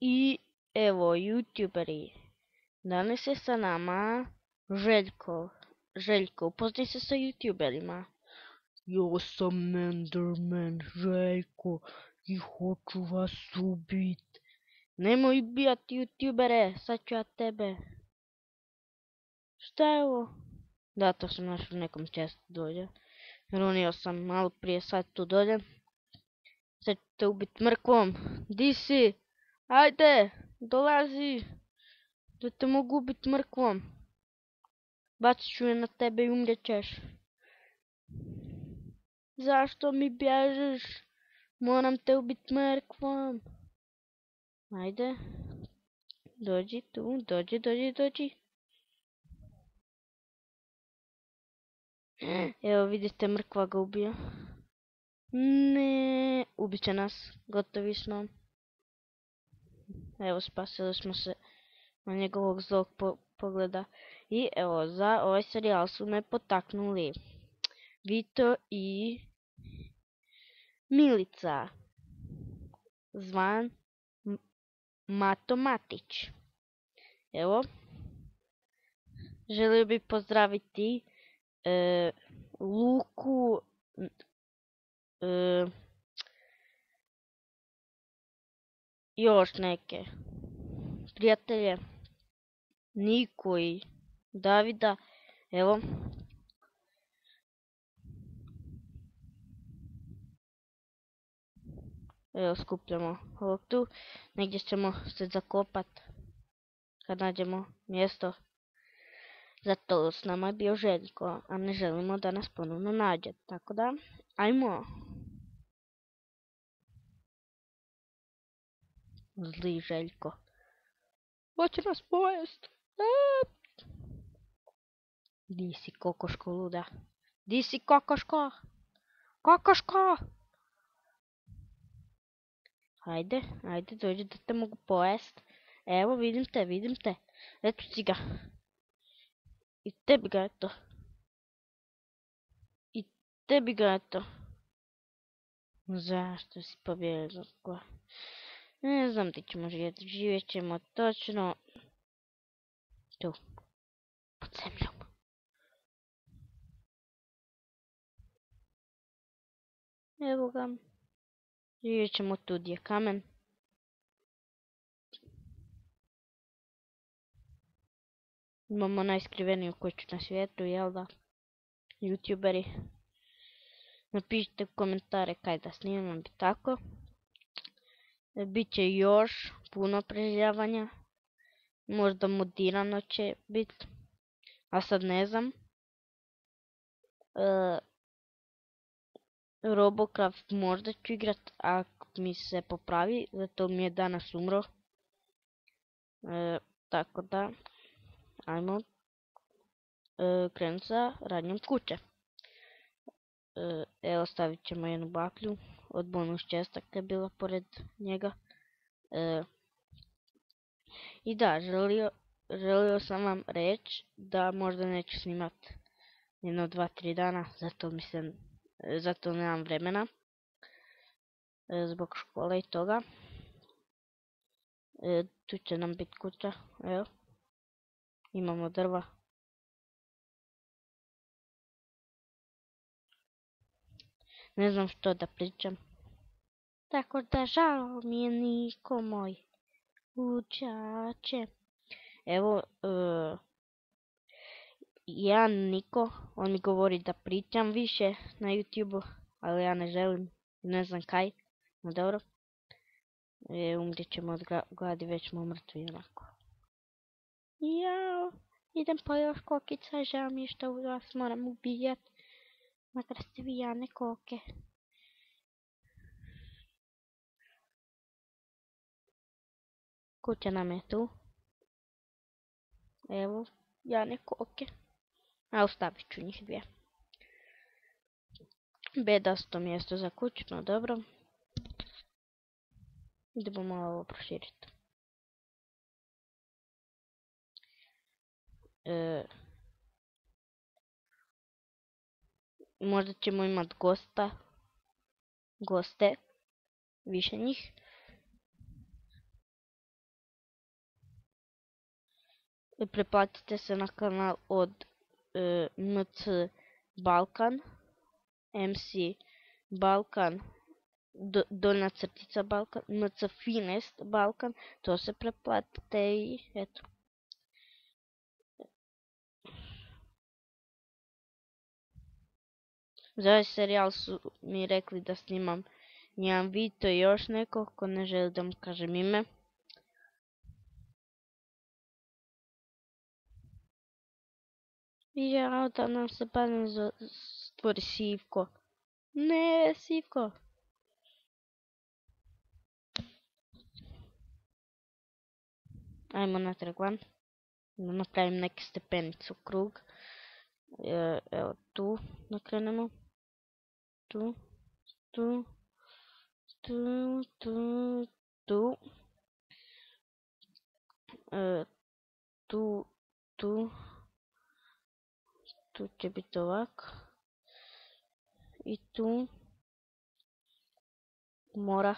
I evo, youtuberi. Danas je sa nama Željko. Željko, upoznaj se sa youtuberima. Ja sam Enderman Željko i hoću vas ubit. Nemoj ubijati youtubere, sad ću ja tebe. Šta je ovo? Da, to sam našao u nekom čestu dolje. Runio sam malo prije, sad tu dolje. Sad ću te ubit mrkvom. Di si? Ajde, dolazi. Da te mogu ubit mrkvom. Bacit ću je na tebe i umrećeš. Zašto mi bježiš? Moram te ubit mrkvom. Ajde. Dođi tu, dođi. Evo vidite, mrkva ga ubija. Ne, ubit će nas. Gotovi smo. Evo, spasili smo se na njegovog zlog pogleda. I evo, za ovaj serijal su me potaknuli Vito i Milica, zvan Mato Matić. Evo, želio bih pozdraviti Luku, još neke prijatelje, Niku i Davida. Evo, skupljamo ovog tu. Negdje ćemo se zakopat kad nađemo mjesto. Zato s nama je bio Željko, a ne želimo da nas ponovno nađe. Tako da, ajmo. Zli Željko. Hoće nas pojest. Di si, kokoško luda? Di si, kokoško? Kokoško! Ajde, dođi da te mogu pojest. Evo, vidim te. Eto si ga. I tebi ga eto. Zašto si pobjegla? Ne znam, ti ćemo živjeti. Živjet ćemo točno tu, pod zemljom. Evo ga. Živjet ćemo tu gdje je kamen. Imamo najskriveniju kuću na svijetu, jel da? Youtuberi. Napišite u komentare kaj da snimam i tako. Biće još puno preživljavanja. Možda modirano će biti. A sad ne znam. Robocraft možda ću igrat ako mi se popravi. Zato mi je danas umro. Tako da. Ajmo krenuti sa radnjom kuće. Evo, stavit ćemo jednu baklju od bonus chesta koja je bila pored njega. I da, želio sam vam reći da možda neću snimat jedno 2-3 dana, zato nemam vremena. Zbog škole i toga. Tu će nam biti kuća, evo. Imamo drva. Ne znam što da pričam. Tako da žao mi je Niko moj. Luđače. Evo, jedan Niko, on mi govori da pričam više na YouTube-u, ali ja ne želim, ne znam kaj. No dobro. Umrit ćemo od gladi, već smo mrtvi onako. Jao, idem po još kokica, žao mi je što vas moram ubijat. Makar ste vi Jane koke. Kuća nam je tu. Evo, Jane koke. A ostavit ću njih dvije. Bedasto mjesto za kuću, no dobro. Idemo malo ovo proširiti. Možda ćemo imat goste, više njih. Pretplatite se na kanal od MC Balkan, MC Balkan, donja crtica Balkan, MC Finest Balkan, to se pretplatite i eto. Za ovaj serijal su mi rekli da snimam jedan video i još neko, ko ne želi da mu kažem ime. Jao, da nam se padne stvori Sivko. Ne, Sivko. Ajmo natrag van. Da napravim neke stepenice u krug. Evo tu da krenemo. Tu, tu, tu, tu, tu. Tu, tu. Tu će biti ovako. I tu. Mora.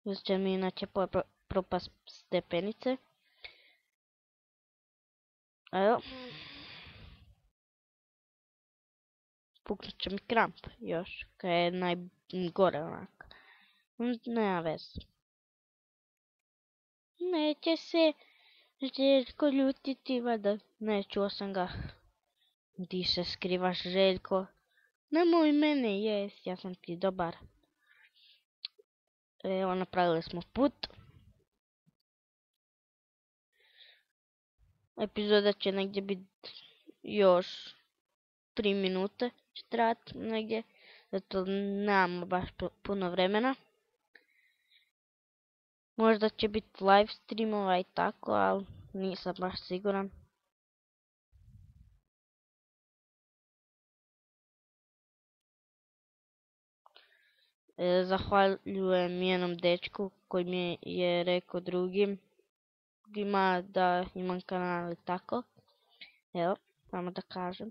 Jer će mi inače propast stepenice. Evo. Puknut će mi kramp još. Kad je najgore onak. Nema veze. Neće se Željko ljutiti, valjda. Ne, čuo sam ga. Di se skrivaš, Željko? Nemoj mene jest, ja sam ti dobar. Evo, napravili smo put. Epizoda će negdje biti još 3 minute će trajat negdje. Zato nemamo baš puno vremena. Možda će biti live streamova i tako, ali nisam baš siguran. Zahvaljujem jednom dečku koji mi je rekao drugima da imam kanal i tako. Evo, samo da kažem.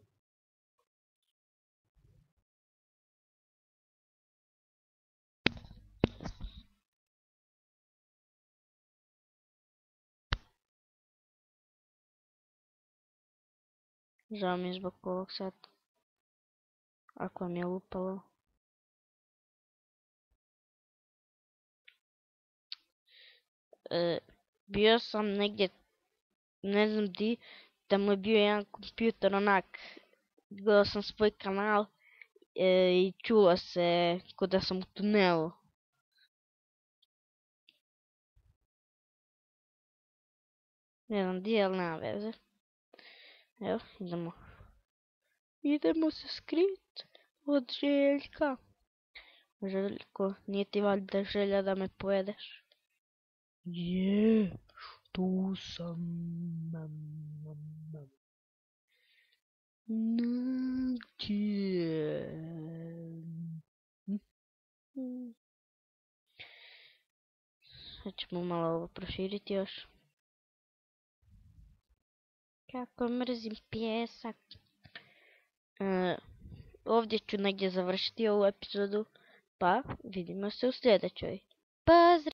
Žao mi je zbog ovog sad. Ako vam je lupalo. Bio sam negdje, ne znam di, da mu je bio jedan kompjuter onak. Gledao sam svoj kanal i čulo se ko da sam u tunelu. Ne znam di, ali nema veze. Evo, idemo. Idemo se skrit od Željka. Željko, nije ti valjda želja da me pojedeš? Je, tu sam. Negdje. Sad ćemo malo ovo proširiti još. Kako mrzim pjesak. Ovdje ću negdje završiti ovu epizodu. Pa vidimo se u sljedećoj. Pozdrav!